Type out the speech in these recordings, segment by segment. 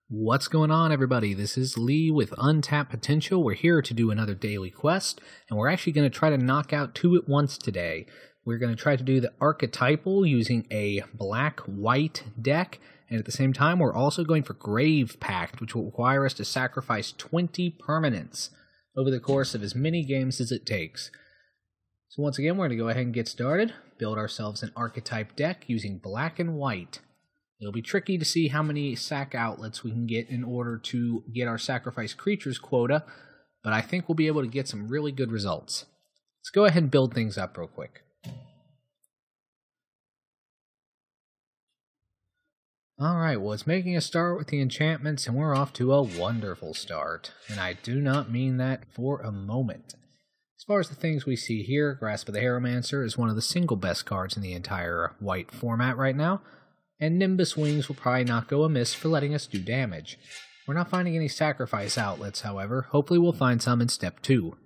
What's going on, everybody? This is Lee with Untapped Potential. We're here to do another daily quest, and we're actually going to try to knock out two at once today. We're going to try to do the Archetypal using a black-white deck, and at the same time, we're also going for Grave Pact, which will require us to sacrifice 20 permanents over the course of as many games as it takes. So once again, we're going to go ahead and get started, build ourselves an Archetype deck using black and white. It'll be tricky to see how many sack outlets we can get in order to get our sacrifice creatures quota, but I think we'll be able to get some really good results. Let's go ahead and build things up real quick. Alright, well, it's making a start with the enchantments, and we're off to a wonderful start. And I do not mean that for a moment. As far as the things we see here, Grasp of the Harrowmancer is one of the single best cards in the entire white format right now. And Nimbus Wings will probably not go amiss for letting us do damage. We're not finding any sacrifice outlets, however. Hopefully we'll find some in step 2.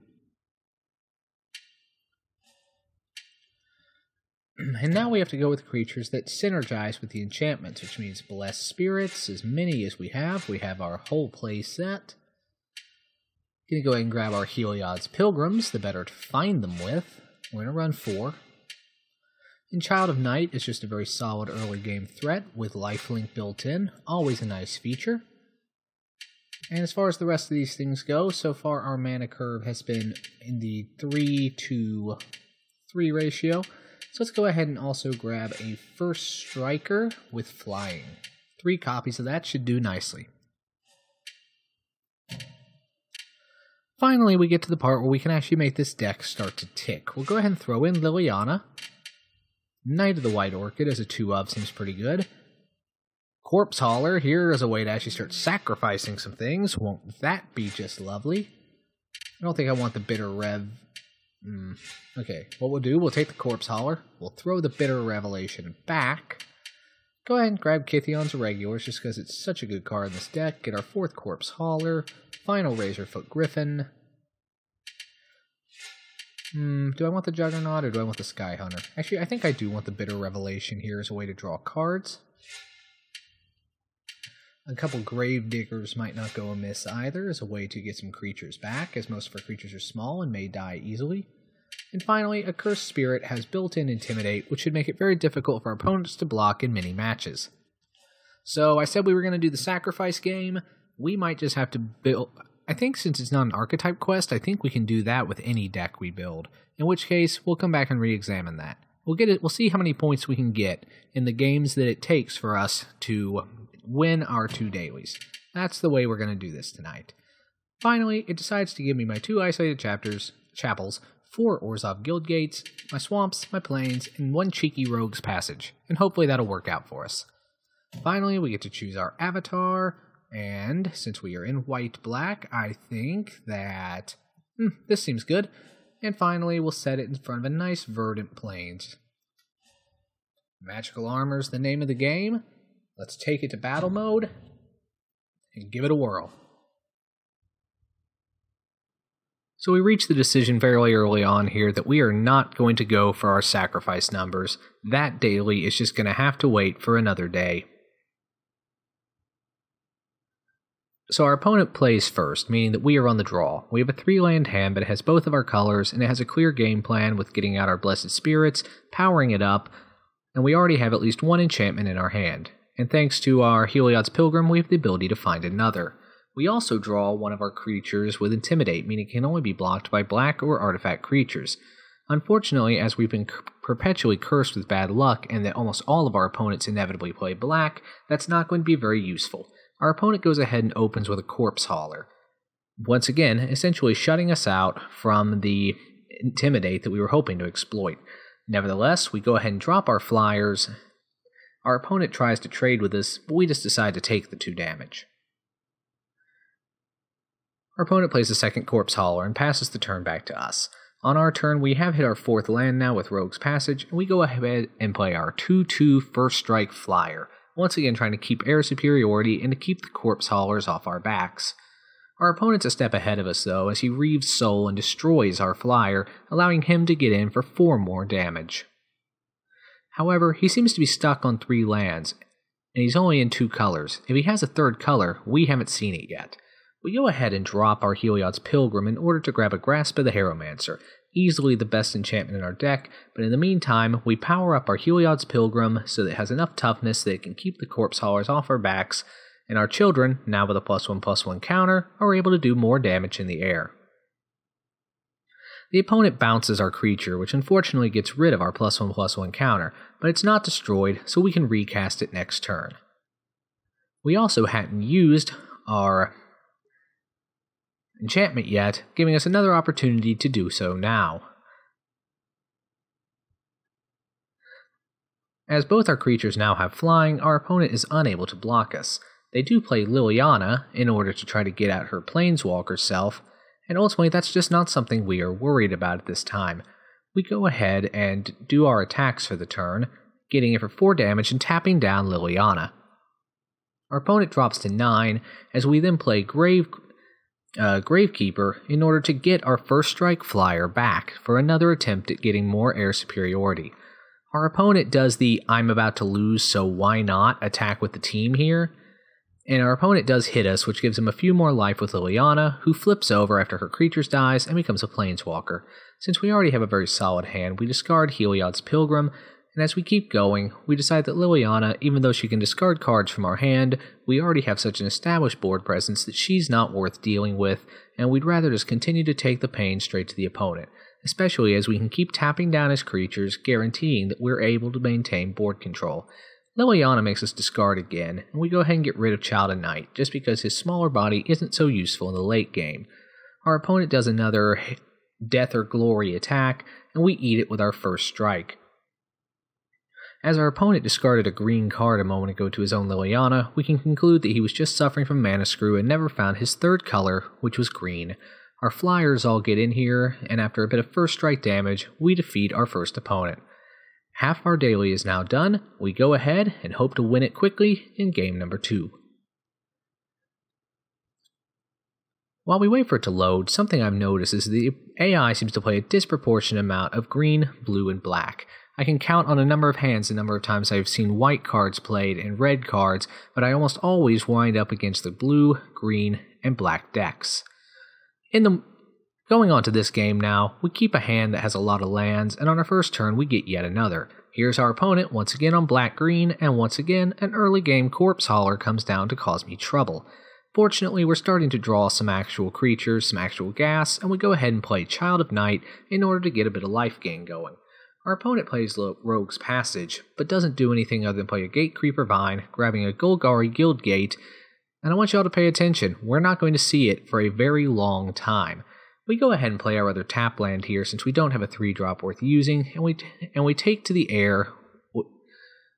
And now we have to go with creatures that synergize with the enchantments, which means Blessed Spirits, as many as we have. We have our whole play set. Gonna go ahead and grab our Heliod's Pilgrims, the better to find them with. We're gonna run 4. And Child of Night is just a very solid early game threat with lifelink built in, always a nice feature. And as far as the rest of these things go, so far our mana curve has been in the 3-to-3 ratio. So let's go ahead and also grab a First Striker with Flying. 3 copies of that should do nicely. Finally, we get to the part where we can actually make this deck start to tick. We'll go ahead and throw in Liliana. Knight of the White Orchid as a 2-of seems pretty good. Corpse Hauler here as a way to actually start sacrificing some things. Won't that be just lovely? I don't think I want the Bitter Rev. Okay, what we'll do, we'll take the Corpse Hauler. We'll throw the Bitter Revelation back. Go ahead and grab Kytheon's Irregulars just because it's such a good card in this deck. Get our 4th Corpse Hauler. Final Razorfoot Griffin. Do I want the Juggernaut or do I want the Sky Hunter? Actually, I think I do want the Bitter Revelation here as a way to draw cards. A couple Grave Diggers might not go amiss either as a way to get some creatures back, as most of our creatures are small and may die easily. And finally, a Cursed Spirit has built-in Intimidate, which should make it very difficult for our opponents to block in many matches. So I said we were going to do the Sacrifice game. We might just have to build... I think since it's not an Archetype quest, I think we can do that with any deck we build. In which case, we'll come back and re-examine that. We'll see how many points we can get in the games that it takes for us to win our 2 dailies. That's the way we're going to do this tonight. Finally, it decides to give me my 2 isolated chapels, 4 Orzhov Guild Gates, my swamps, my plains, and 1 cheeky rogue's passage. And hopefully that'll work out for us. Finally, we get to choose our avatar. And since we are in white-black, I think that this seems good. And finally, we'll set it in front of a nice verdant plains. Magical Armor's the name of the game. Let's take it to battle mode and give it a whirl. So we reached the decision fairly early on here that we are not going to go for our sacrifice numbers. That daily is just going to have to wait for another day. So our opponent plays first, meaning that we are on the draw. We have a 3-land hand, but it has both of our colors, and it has a clear game plan with getting out our Blessed Spirits, powering it up, and we already have at least 1 enchantment in our hand. And thanks to our Heliod's Pilgrim, we have the ability to find another. We also draw one of our creatures with Intimidate, meaning it can only be blocked by black or artifact creatures. Unfortunately, as we've been perpetually cursed with bad luck, and that almost all of our opponents inevitably play black, that's not going to be very useful. Our opponent goes ahead and opens with a Corpse Hauler. Once again, essentially shutting us out from the Intimidate that we were hoping to exploit. Nevertheless, we go ahead and drop our flyers. Our opponent tries to trade with us, but we just decide to take the 2 damage. Our opponent plays a 2nd Corpse Hauler and passes the turn back to us. On our turn, we have hit our 4th land now with Rogue's Passage, and we go ahead and play our 2/2 First Strike Flyer. Once again trying to keep air superiority and to keep the Corpse Haulers off our backs. Our opponent's a step ahead of us though, as he Reaves Soul and destroys our flyer, allowing him to get in for 4 more damage. However, he seems to be stuck on 3 lands, and he's only in 2 colors. If he has a third color, we haven't seen it yet. We go ahead and drop our Heliod's Pilgrim in order to grab a Grasp of the Harrowmancer, easily the best enchantment in our deck, but in the meantime, we power up our Heliod's Pilgrim so that it has enough toughness that it can keep the Corpse Haulers off our backs, and our children, now with a +1/+1 counter, are able to do more damage in the air. The opponent bounces our creature, which unfortunately gets rid of our +1/+1 counter, but it's not destroyed, so we can recast it next turn. We also hadn't used our enchantment yet, giving us another opportunity to do so now. As both our creatures now have flying, our opponent is unable to block us. They do play Liliana in order to try to get at her Planeswalker self, and ultimately that's just not something we are worried about at this time. We go ahead and do our attacks for the turn, getting it for 4 damage and tapping down Liliana. Our opponent drops to 9, as we then play Gravekeeper in order to get our first strike flyer back for another attempt at getting more air superiority. Our opponent does the "I'm about to lose, so why not" attack with the team here, and our opponent does hit us, which gives him a few more life with Liliana, who flips over after her creature dies and becomes a Planeswalker. Since we already have a very solid hand, we discard Heliod's Pilgrim, and as we keep going, we decide that Liliana, even though she can discard cards from our hand, we already have such an established board presence that she's not worth dealing with, and we'd rather just continue to take the pain straight to the opponent, especially as we can keep tapping down his creatures, guaranteeing that we're able to maintain board control. Liliana makes us discard again, and we go ahead and get rid of Child of Night, just because his smaller body isn't so useful in the late game. Our opponent does another Death or Glory attack, and we eat it with our first strike. As our opponent discarded a green card a moment ago to his own Liliana, we can conclude that he was just suffering from mana screw and never found his third color, which was green. Our flyers all get in here, and after a bit of first strike damage, we defeat our first opponent. Half our daily is now done. We go ahead and hope to win it quickly in game number 2. While we wait for it to load, something I've noticed is the AI seems to play a disproportionate amount of green, blue, and black. I can count on a number of hands the number of times I've seen white cards played and red cards, but I almost always wind up against the blue, green, and black decks. Going on to this game now, we keep a hand that has a lot of lands, and on our first turn we get yet another. Here's our opponent once again on black-green, and once again an early game Corpse Hauler comes down to cause me trouble. Fortunately, we're starting to draw some actual creatures, some actual gas, and we go ahead and play Child of Night in order to get a bit of life gain going. Our opponent plays Rogue's Passage, but doesn't do anything other than play a Gatecreeper Vine, grabbing a Golgari Guildgate, and I want y'all to pay attention, we're not going to see it for a very long time. We go ahead and play our other tap land here since we don't have a 3-drop worth using, and we take to the air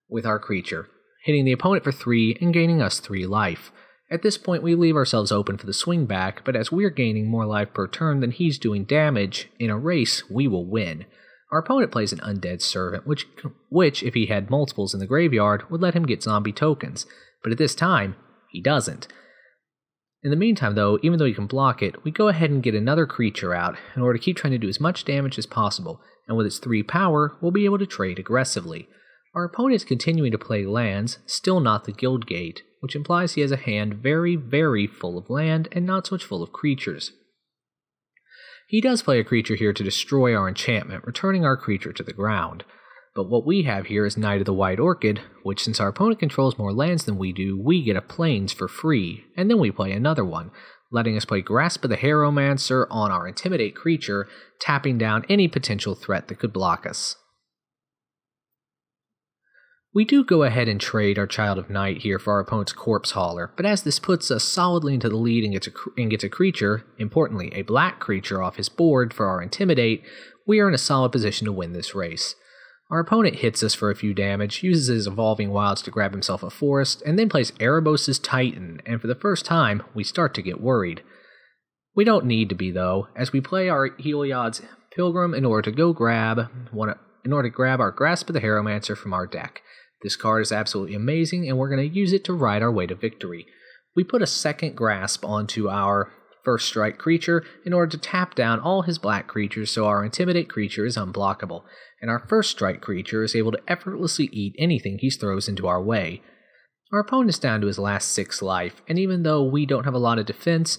with our creature, hitting the opponent for 3 and gaining us 3 life. At this point we leave ourselves open for the swing back, but as we're gaining more life per turn than he's doing damage, in a race we will win. Our opponent plays an Undead Servant, which, if he had multiples in the graveyard, would let him get zombie tokens, but at this time, he doesn't. In the meantime though, even though he can block it, we go ahead and get another creature out in order to keep trying to do as much damage as possible, and with its 3 power, we'll be able to trade aggressively. Our opponent is continuing to play lands, still not the Guildgate, which implies he has a hand very, very full of land and not so much full of creatures. He does play a creature here to destroy our enchantment, returning our creature to the ground. But what we have here is Knight of the White Orchid, which since our opponent controls more lands than we do, we get a Plains for free, and then we play another one, letting us play Grasp of the Harrowmancer on our Intimidate creature, tapping down any potential threat that could block us. We do go ahead and trade our Child of Night here for our opponent's Corpse Hauler, but as this puts us solidly into the lead and gets a creature, importantly a black creature off his board for our Intimidate, we are in a solid position to win this race. Our opponent hits us for a few damage, uses his Evolving Wilds to grab himself a forest, and then plays Erebos' Titan, and for the first time, we start to get worried. We don't need to be though, as we play our Heliod's Pilgrim in order to grab our Grasp of the Harrowmancer from our deck. This card is absolutely amazing, and we're going to use it to ride our way to victory. We put a second Grasp onto our first strike creature in order to tap down all his black creatures so our Intimidate creature is unblockable, and our first strike creature is able to effortlessly eat anything he throws into our way. Our opponent's down to his last 6 life, and even though we don't have a lot of defense,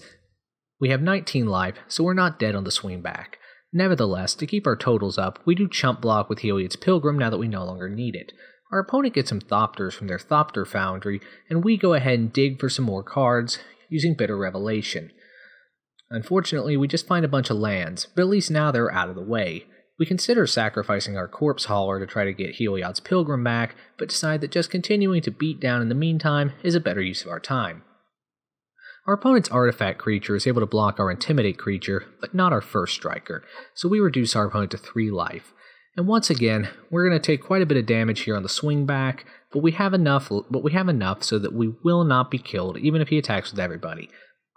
we have 19 life, so we're not dead on the swing back. Nevertheless, to keep our totals up, we do chump block with Heliod's Pilgrim now that we no longer need it. Our opponent gets some Thopters from their Thopter Foundry, and we go ahead and dig for some more cards using Bitter Revelation. Unfortunately, we just find a bunch of lands, but at least now they're out of the way. We consider sacrificing our Corpse Hauler to try to get Heliod's Pilgrim back, but decide that just continuing to beat down in the meantime is a better use of our time. Our opponent's artifact creature is able to block our Intimidate creature, but not our first striker, so we reduce our opponent to 3 life. And once again, we're going to take quite a bit of damage here on the swing back, but we have enough so that we will not be killed, even if he attacks with everybody.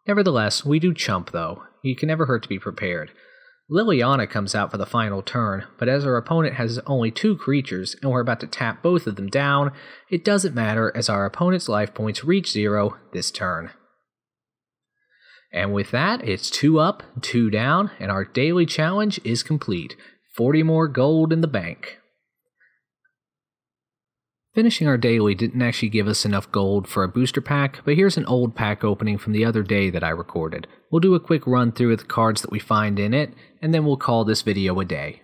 Nevertheless, we do chump though. You can never hurt to be prepared. Liliana comes out for the final turn, but as our opponent has only 2 creatures and we're about to tap both of them down, it doesn't matter as our opponent's life points reach 0 this turn. And with that, it's 2 up, 2 down, and our daily challenge is complete. 40 more gold in the bank. Finishing our daily didn't actually give us enough gold for a booster pack, but here's an old pack opening from the other day that I recorded. We'll do a quick run through of the cards that we find in it, and then we'll call this video a day.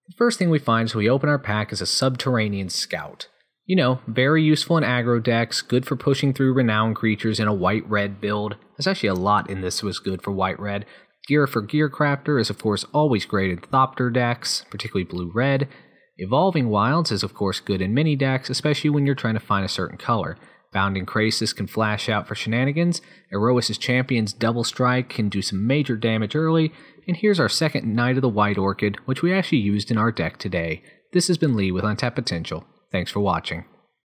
The first thing we find as we open our pack is a Subterranean Scout. You know, very useful in aggro decks, good for pushing through renowned creatures in a white-red build. There's actually a lot in this that was good for white-red. Gear for Gearcrafter is of course always great in Thopter decks, particularly blue-red. Evolving Wilds is of course good in mini decks, especially when you're trying to find a certain color. Bounding Krasis can flash out for shenanigans, Erois' Champion's Double Strike can do some major damage early, and here's our second Knight of the White Orchid, which we actually used in our deck today. This has been Lee with Untapped Potential. Thanks for watching.